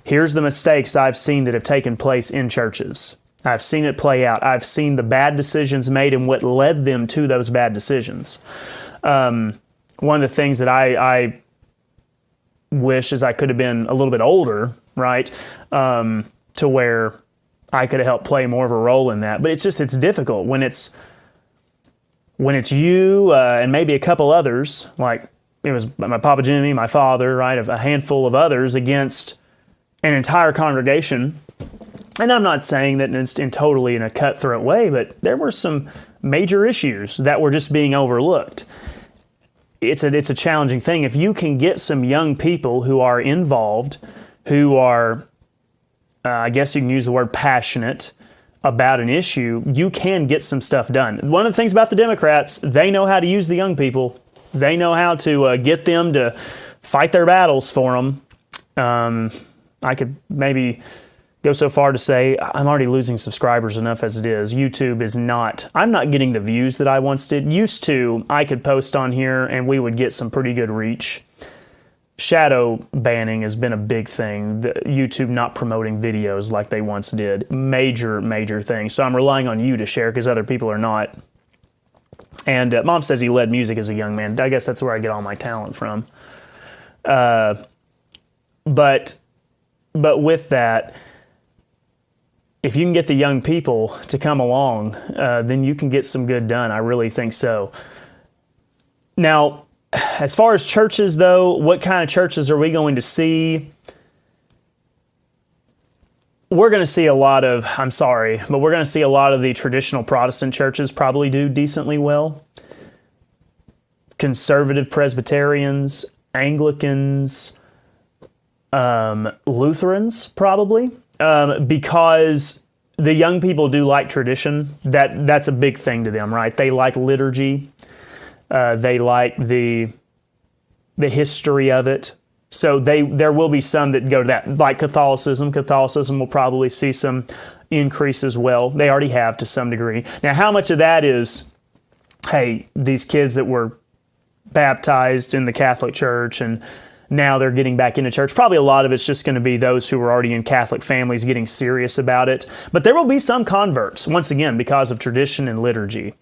here's the mistakes I've seen that have taken place in churches. I've seen it play out. I've seen the bad decisions made and what led them to those bad decisions. One of the things that I wish is I could have been a little bit older, right, to where I could have helped play more of a role in that. But it's difficult when it's you and maybe a couple others, like it was my Papa Jimmy, my father, right, a handful of others against an entire congregation. And I'm not saying that it's totally in a cutthroat way, but there were some major issues that were just being overlooked. It's a challenging thing. If you can get some young people who are involved, who are, I guess you can use the word passionate, about an issue, you can get some stuff done. One of the things about the Democrats, they know how to use the young people. They know how to get them to fight their battles for them. I could maybe go so far to say I'm already losing subscribers enough as it is. YouTube is not, I'm not getting the views that I once did. Used to, I could post on here and we would get some pretty good reach. Shadow banning has been a big thing. YouTube not promoting videos like they once did. Major thing. So I'm relying on you to share because other people are not. And Mom says he led music as a young man. I guess that's where I get all my talent from. But with that, if you can get the young people to come along, then you can get some good done. I really think so. Now, as far as churches, though, what kind of churches are we going to see? We're going to see a lot of, I'm sorry, but we're going to see a lot of the traditional Protestant churches probably do decently well. Conservative Presbyterians, Anglicans, Lutherans, probably. Because the young people do like tradition. That's a big thing to them, right? They like liturgy. They like the history of it. So there will be some that go to that, like Catholicism. Catholicism will probably see some increase as well. They already have to some degree. Now, how much of that is, hey, these kids that were baptized in the Catholic Church and now they're getting back into church? Probably a lot of it's just going to be those who are already in Catholic families getting serious about it. But there will be some converts, once again, because of tradition and liturgy.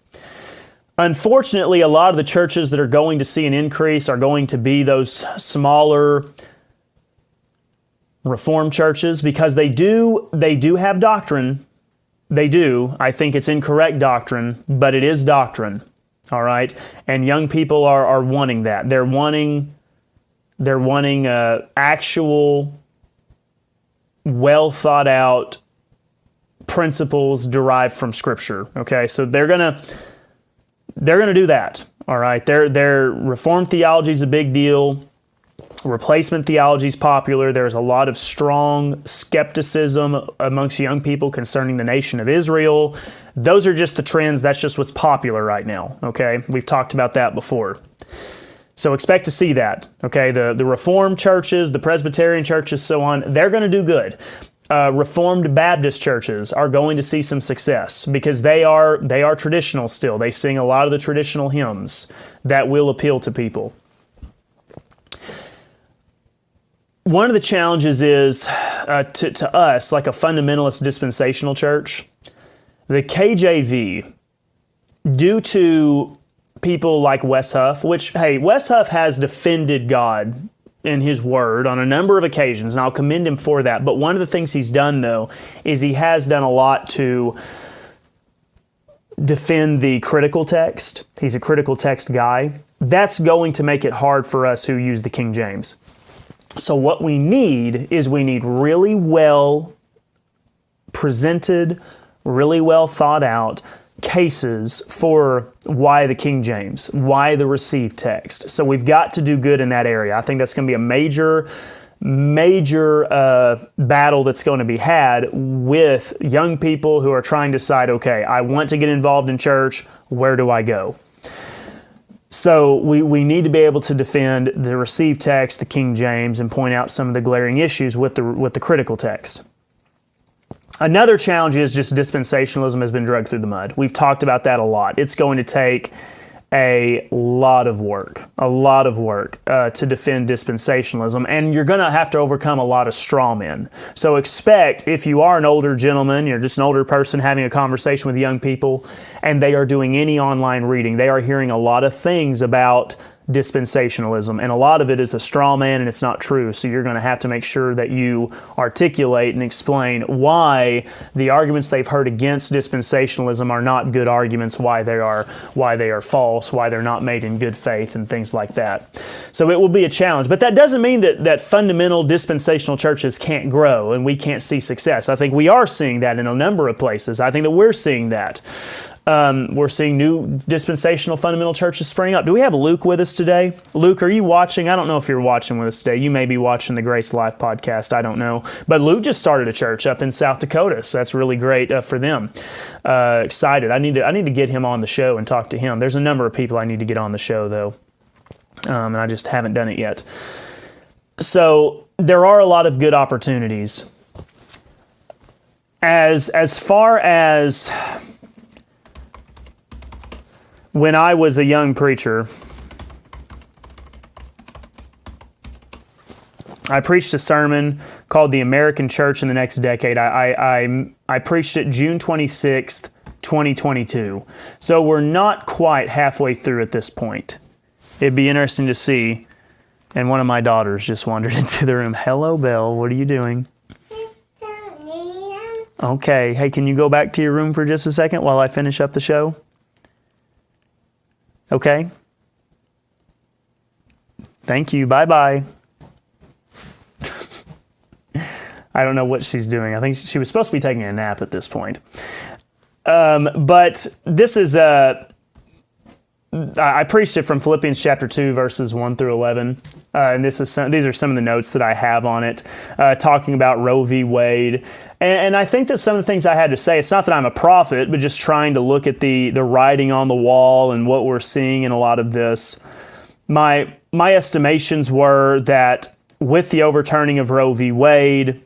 Unfortunately, a lot of the churches that are going to see an increase are going to be those smaller Reformed churches because they do have doctrine. They do. I think it's incorrect doctrine, but it is doctrine. All right? And young people are wanting that. They're wanting actual, well thought out principles derived from Scripture. Okay, so they're gonna do that. All right, their Reformed theology is a big deal. Replacement theology is popular. There's a lot of strong skepticism amongst young people concerning the nation of Israel. Those are just the trends. That's just what's popular right now. Okay, we've talked about that before. So expect to see that, okay? The Reformed churches, the Presbyterian churches, so on, they're going to do good. Reformed Baptist churches are going to see some success because they are traditional still. They sing a lot of the traditional hymns that will appeal to people. One of the challenges is to us, like a fundamentalist dispensational church, the KJV, due to people like Wes Huff, which, hey, Wes Huff has defended God in his word on a number of occasions, and I'll commend him for that. But one of the things he's done, though, is he has done a lot to defend the critical text. He's a critical text guy. That's going to make it hard for us who use the King James. So what we need really well presented, really well thought out cases for why the King James, why the received text. So we've got to do good in that area. I think that's going to be a major battle that's going to be had with young people who are trying to decide, okay, I want to get involved in church. Where do I go? So we need to be able to defend the received text, the King James, and point out some of the glaring issues with the critical text. Another challenge is just dispensationalism has been dragged through the mud. We've talked about that a lot. It's going to take a lot of work to defend dispensationalism, and you're going to have to overcome a lot of straw men. So expect, if you are an older gentleman, you're just an older person having a conversation with young people, and they are doing any online reading, they are hearing a lot of things about dispensationalism, and a lot of it is a straw man and it's not true. So you're going to have to make sure that you articulate and explain why the arguments they've heard against dispensationalism are not good arguments, why they are false, why they're not made in good faith, and things like that. So it will be a challenge, but that doesn't mean that fundamental dispensational churches can't grow and we can't see success. I think we are seeing that in a number of places. I think that we're seeing that. We're seeing new dispensational fundamental churches spring up. Do we have Luke with us today? Luke, are you watching? I don't know if you're watching with us today. You may be watching the Grace Life podcast. I don't know. But Luke just started a church up in South Dakota, so that's really great for them. Excited. I need to get him on the show and talk to him. There's a number of people I need to get on the show, though, and I just haven't done it yet. So there are a lot of good opportunities. As far as when I was a young preacher, I preached a sermon called The American Church in the Next Decade. I preached it June 26th, 2022. So we're not quite halfway through at this point. It'd be interesting to see. And one of my daughters just wandered into the room. Hello, Belle. What are you doing? Okay. Hey, can you go back to your room for just a second while I finish up the show? Okay. Thank you. Bye-bye. I don't know what she's doing. I think she was supposed to be taking a nap at this point. But this is I preached it from Philippians chapter 2, verses 1 through 11. And these are some of the notes that I have on it, talking about Roe v. Wade. And I think that some of the things I had to say, it's not that I'm a prophet, but just trying to look at the writing on the wall and what we're seeing in a lot of this. My estimations were that with the overturning of Roe v. Wade,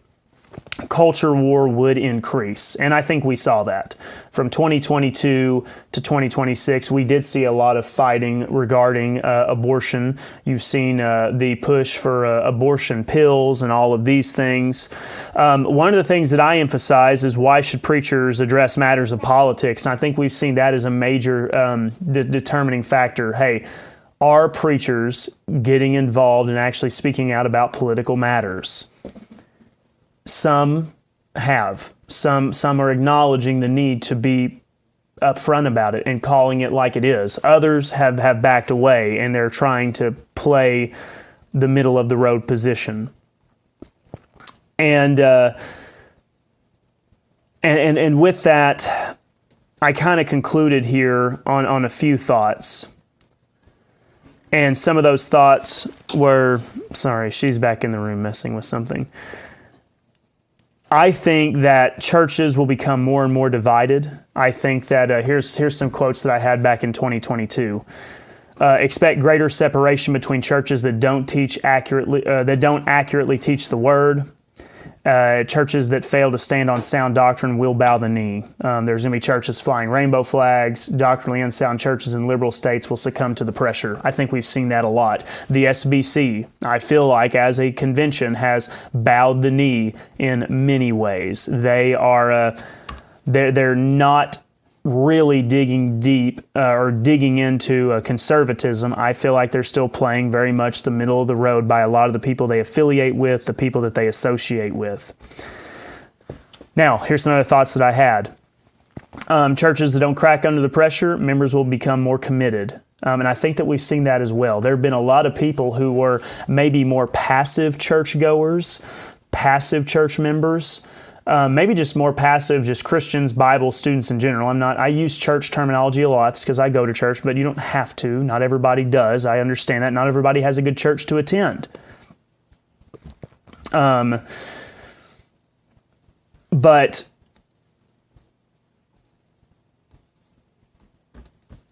culture war would increase. And I think we saw that. From 2022 to 2026, we did see a lot of fighting regarding abortion. You've seen the push for abortion pills and all of these things. One of the things that I emphasize is why should preachers address matters of politics? And I think we've seen that as a major determining factor. Hey, are preachers getting involved and actually speaking out about political matters? Some have. Some are acknowledging the need to be upfront about it and calling it like it is. Others have backed away and they're trying to play the middle of the road position. And with that, I kind of concluded here on a few thoughts. And some of those thoughts were, sorry, she's back in the room messing with something. I think that churches will become more and more divided. I think that here's some quotes that I had back in 2022. Expect greater separation between churches that don't accurately teach the word. Churches that fail to stand on sound doctrine will bow the knee. There's going to be churches flying rainbow flags. Doctrinally unsound churches in liberal states will succumb to the pressure. I think we've seen that a lot. The SBC, I feel like, as a convention, has bowed the knee in many ways. They are they're not really digging deep or digging into conservatism. I feel like they're still playing very much the middle of the road by a lot of the people they affiliate with, the people that they associate with. Now, here's some other thoughts that I had. Churches that don't crack under the pressure, members will become more committed. And I think that we've seen that as well. There have been a lot of people who were maybe more passive churchgoers, passive church members, maybe just more passive, just Christians, Bible students in general. I use church terminology a lot because I go to church, but you don't have to. Not everybody does. I understand that. Not everybody has a good church to attend. But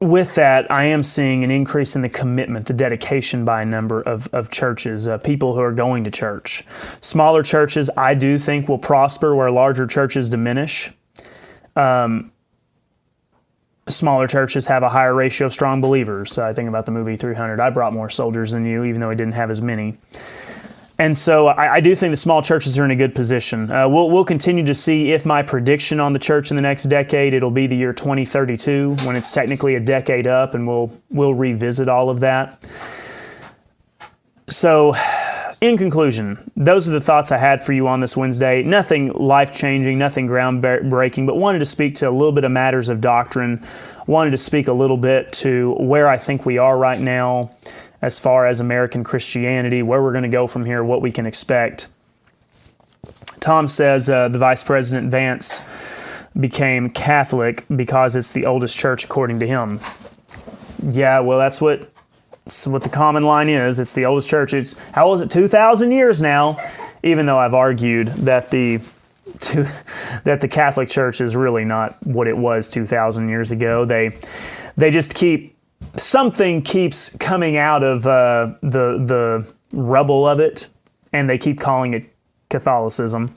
with that, I am seeing an increase in the commitment, the dedication by a number of churches, people who are going to church. Smaller churches, I do think, will prosper where larger churches diminish. Smaller churches have a higher ratio of strong believers. I think about the movie 300. I brought more soldiers than you, even though I didn't have as many. And so I do think the small churches are in a good position. We'll continue to see if my prediction on the church in the next decade, it'll be the year 2032 when it's technically a decade up, and we'll revisit all of that. So in conclusion, those are the thoughts I had for you on this Wednesday. Nothing life-changing, nothing groundbreaking, but wanted to speak to a little bit of matters of doctrine. Wanted to speak a little bit to where I think we are right now as far as American Christianity, where we're going to go from here, what we can expect. Tom says, the Vice President Vance became Catholic because it's the oldest church according to him. Yeah, well, that's what the common line is. It's the oldest church. It's, how old is it? 2,000 years now, even though I've argued that the Catholic Church is really not what it was 2,000 years ago. They just something keeps coming out of the rubble of it, and they keep calling it Catholicism.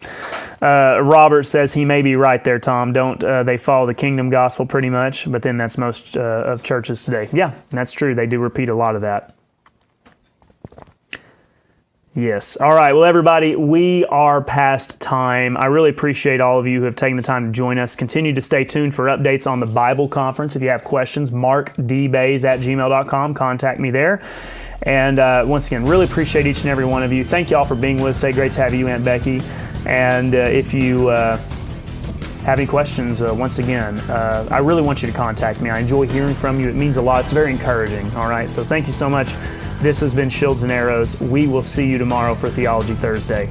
Robert says he may be right there, Tom. They follow the kingdom gospel pretty much, but then that's most of churches today. Yeah, that's true. They do repeat a lot of that. Yes. All right. Well, everybody, we are past time. I really appreciate all of you who have taken the time to join us. Continue to stay tuned for updates on the Bible Conference. If you have questions, markdbaze@gmail.com. Contact me there. And once again, really appreciate each and every one of you. Thank you all for being with us today. Great to have you, Aunt Becky. And if you have any questions, once again, I really want you to contact me. I enjoy hearing from you. It means a lot. It's very encouraging. All right. So thank you so much. This has been Shields and Arrows. We will see you tomorrow for Theology Thursday.